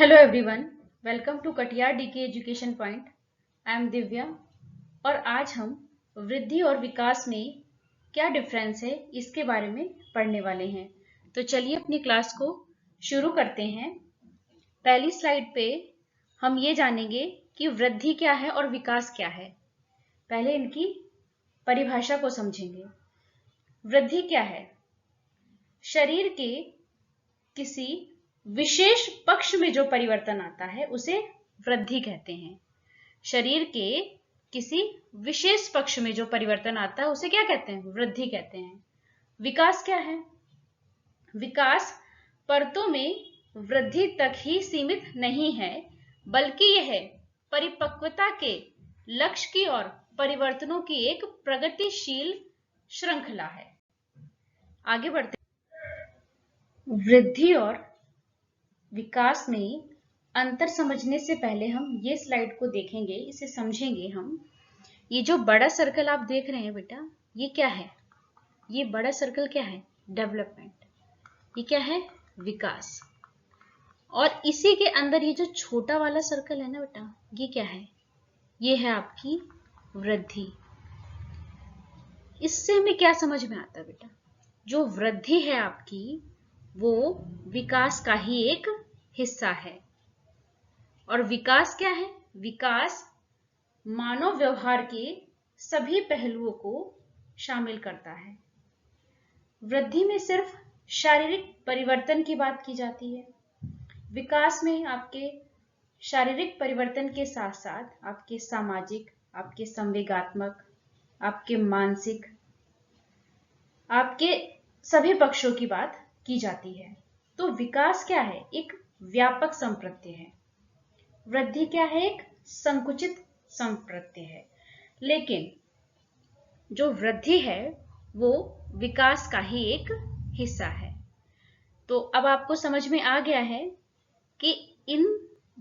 Hello everyone, welcome to Katiyar D K education point. I am Divya और आज हम वृद्धि और विकास में क्या डिफरेंस है इसके बारे में पढ़ने वाले हैं। तो चलिए अपनी क्लास को शुरू करते हैं। पहली स्लाइड पे हम ये जानेंगे कि वृद्धि क्या है और विकास क्या है। पहले इनकी परिभाषा को समझेंगे। वृद्धि क्या है? शरीर के किसी विशेष पक्ष में जो परिवर्तन आता है उसे वृद्धि कहते हैं। शरीर के किसी विशेष पक्ष में जो परिवर्तन आता है उसे क्या कहते हैं? वृद्धि कहते हैं। विकास क्या है? विकास परतों में वृद्धि तक ही सीमित नहीं है, बल्कि यह परिपक्वता के लक्ष्य की ओर परिवर्तनों की एक प्रगतिशील श्रृंखला है। आगे बढ़ते हैं। वृद्धि और विकास में अंतर समझने से पहले हम ये स्लाइड को देखेंगे, इसे समझेंगे हम। ये जो बड़ा सर्कल आप देख रहे हैं बेटा, ये क्या है? ये बड़ा सर्कल क्या है? डेवलपमेंट। ये क्या है? विकास। और इसी के अंदर ये जो छोटा वाला सर्कल है ना बेटा, ये क्या है? ये है आपकी वृद्धि। इससे हमें क्या समझ में आता है बेटा? जो वृद्धि है आपकी वो विकास का ही एक हिस्सा है। और विकास क्या है? विकास मानव व्यवहार के सभी पहलुओं को शामिल करता है। वृद्धि में सिर्फ शारीरिक परिवर्तन की बात की जाती है। विकास में आपके शारीरिक परिवर्तन के साथ साथ आपके सामाजिक, आपके संवेगात्मक, आपके मानसिक, आपके सभी पक्षों की बात की जाती है। तो विकास क्या है? एक व्यापक संप्रत्यय है। वृद्धि क्या है? एक संकुचित संप्रत्यय है। लेकिन जो वृद्धि है वो विकास का ही एक हिस्सा है। तो अब आपको समझ में आ गया है कि इन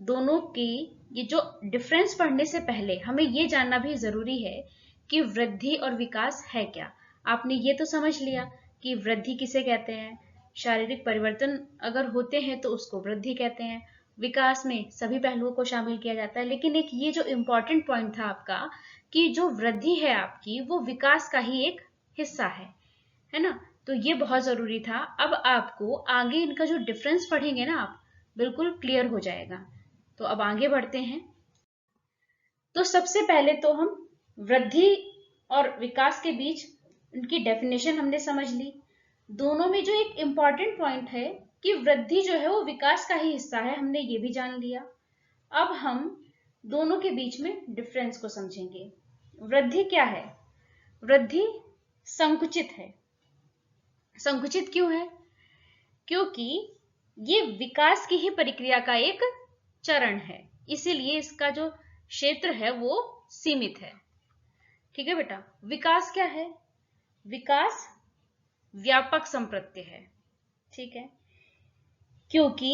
दोनों की ये जो डिफरेंस पढ़ने से पहले हमें ये जानना भी जरूरी है कि वृद्धि और विकास है क्या। आपने ये तो समझ लिया कि वृद्धि किसे कहते हैं, शारीरिक परिवर्तन अगर होते हैं तो उसको वृद्धि कहते हैं। विकास में सभी पहलुओं को शामिल किया जाता है। लेकिन एक ये जो इंपॉर्टेंट पॉइंट था आपका कि जो वृद्धि है आपकी वो विकास का ही एक हिस्सा है ना। तो ये बहुत जरूरी था। अब आपको आगे इनका जो डिफरेंस पढ़ेंगे ना आप, बिल्कुल क्लियर हो जाएगा। तो अब आगे बढ़ते हैं। तो सबसे पहले तो हम वृद्धि और विकास के बीच उनकी डेफिनेशन हमने समझ ली। दोनों में जो एक इंपॉर्टेंट पॉइंट है कि वृद्धि जो है वो विकास का ही हिस्सा है, हमने ये भी जान लिया। अब हम दोनों के बीच में डिफरेंस को समझेंगे। वृद्धि क्या है? वृद्धि संकुचित है। संकुचित क्यों है? क्योंकि ये विकास की ही प्रक्रिया का एक चरण है, इसीलिए इसका जो क्षेत्र है वो सीमित है। ठीक है बेटा। विकास क्या है? विकास व्यापक संप्रत्यय है। ठीक है, क्योंकि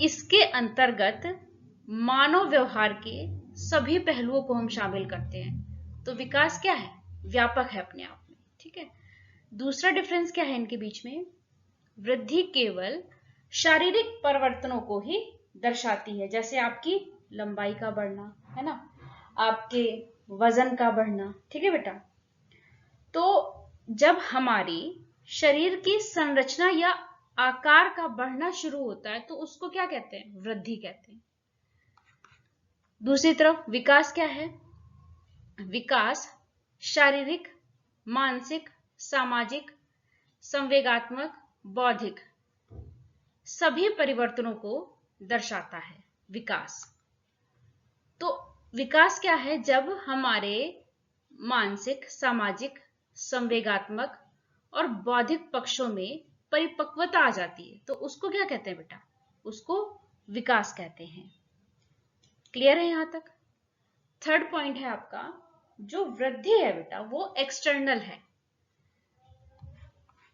इसके अंतर्गत मानव व्यवहार के सभी पहलुओं को हम शामिल करते हैं। तो विकास क्या है? व्यापक है अपने आप में। ठीक है। दूसरा डिफरेंस क्या है इनके बीच में? वृद्धि केवल शारीरिक परिवर्तनों को ही दर्शाती है, जैसे आपकी लंबाई का बढ़ना, है ना, आपके वजन का बढ़ना। ठीक है बेटा। तो जब हमारी शरीर की संरचना या आकार का बढ़ना शुरू होता है तो उसको क्या कहते हैं? वृद्धि कहते हैं। दूसरी तरफ विकास क्या है? विकास शारीरिक, मानसिक, सामाजिक, संवेगात्मक, बौद्धिक सभी परिवर्तनों को दर्शाता है विकास। तो विकास क्या है? जब हमारे मानसिक, सामाजिक, संवेगात्मक और बौद्धिक पक्षों में परिपक्वता आ जाती है तो उसको क्या कहते हैं बेटा? उसको विकास कहते हैं। क्लियर है यहां तक? थर्ड पॉइंट है आपका, जो वृद्धि है बेटा वो एक्सटर्नल है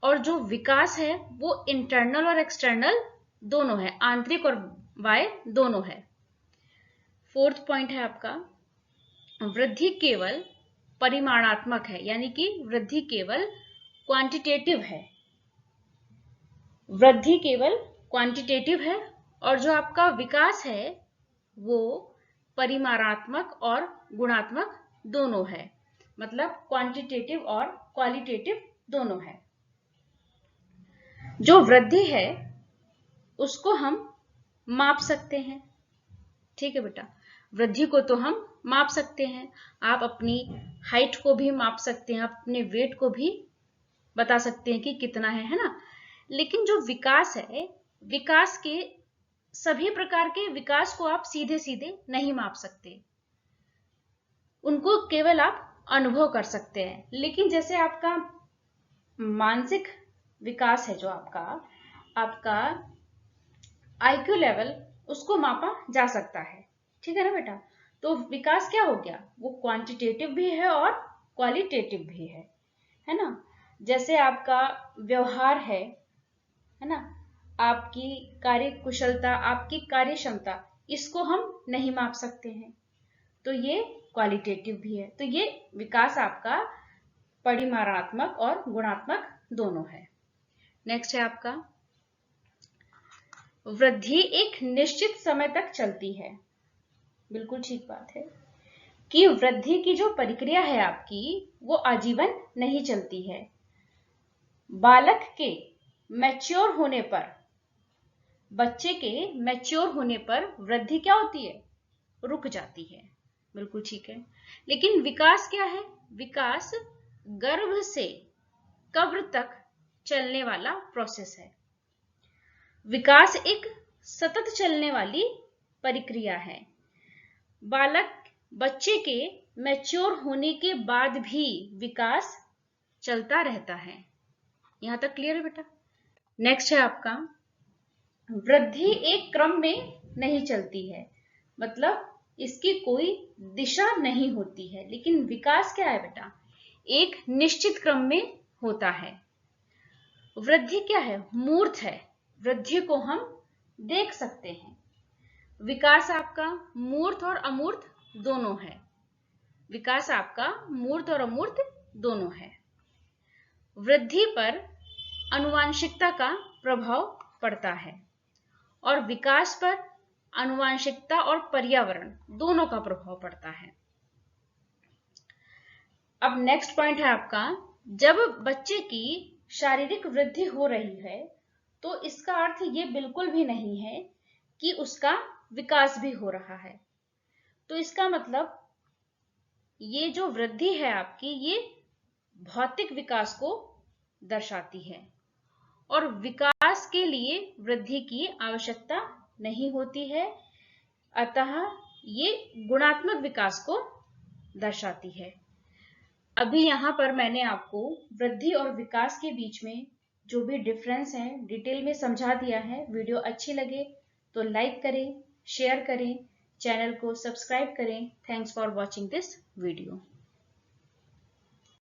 और जो विकास है वो इंटरनल और एक्सटर्नल दोनों है, आंतरिक और बाह्य दोनों है। फोर्थ पॉइंट है आपका, वृद्धि केवल परिमाणात्मक है, यानी कि वृद्धि केवल क्वांटिटेटिव है। वृद्धि केवल क्वांटिटेटिव है और जो आपका विकास है वो परिमाणात्मक और गुणात्मक दोनों है, मतलब क्वांटिटेटिव और क्वालिटेटिव दोनों है। जो वृद्धि है उसको हम माप सकते हैं, ठीक है बेटा। वृद्धि को तो हम माप सकते हैं, आप अपनी हाइट को भी माप सकते हैं, आप अपने वेट को भी बता सकते हैं कि कितना है ना। लेकिन जो विकास है, विकास के सभी प्रकार के विकास को आप सीधे सीधे नहीं माप सकते, उनको केवल आप अनुभव कर सकते हैं। लेकिन जैसे आपका मानसिक विकास है, जो आपका आईक्यू लेवल, उसको मापा जा सकता है, ठीक है ना बेटा। तो विकास क्या हो गया, वो क्वांटिटेटिव भी है और क्वालिटेटिव भी है ना। जैसे आपका व्यवहार है ना, आपकी कार्य कुशलता, आपकी कार्य क्षमता, इसको हम नहीं माप सकते हैं, तो ये क्वालिटेटिव भी है। तो ये विकास आपका परिमाणात्मक और गुणात्मक दोनों है। नेक्स्ट है आपका वृद्धि एक निश्चित समय तक चलती है। बिल्कुल ठीक बात है कि वृद्धि की जो प्रक्रिया है आपकी, वो आजीवन नहीं चलती है। बालक के मैच्योर होने पर, बच्चे के मैच्योर होने पर वृद्धि क्या होती है, रुक जाती है। बिल्कुल ठीक है। लेकिन विकास क्या है, विकास गर्भ से कब्र तक चलने वाला प्रोसेस है। विकास एक सतत चलने वाली प्रक्रिया है। बच्चे के मैच्योर होने के बाद भी विकास चलता रहता है। यहां तक क्लियर है बेटा। नेक्स्ट है आपका वृद्धि एक क्रम में नहीं चलती है, मतलब इसकी कोई दिशा नहीं होती है। लेकिन विकास क्या है बेटा, एक निश्चित क्रम में होता है। वृद्धि क्या है, मूर्त है, वृद्धि को हम देख सकते हैं। विकास आपका मूर्त और अमूर्त दोनों है, विकास आपका मूर्त और अमूर्त दोनों है। वृद्धि पर आनुवंशिकता का प्रभाव पड़ता है और विकास पर आनुवंशिकता और पर्यावरण दोनों का प्रभाव पड़ता है। अब नेक्स्ट पॉइंट है आपका, जब बच्चे की शारीरिक वृद्धि हो रही है तो इसका अर्थ ये बिल्कुल भी नहीं है कि उसका विकास भी हो रहा है। तो इसका मतलब ये जो वृद्धि है आपकी, ये भौतिक विकास को दर्शाती है और विकास के लिए वृद्धि की आवश्यकता नहीं होती है, अतः ये गुणात्मक विकास को दर्शाती है। अभी यहां पर मैंने आपको वृद्धि और विकास के बीच में जो भी डिफरेंस है डिटेल में समझा दिया है। वीडियो अच्छी लगे तो लाइक करें, शेयर करें, चैनल को सब्सक्राइब करें। Thanks for watching this video.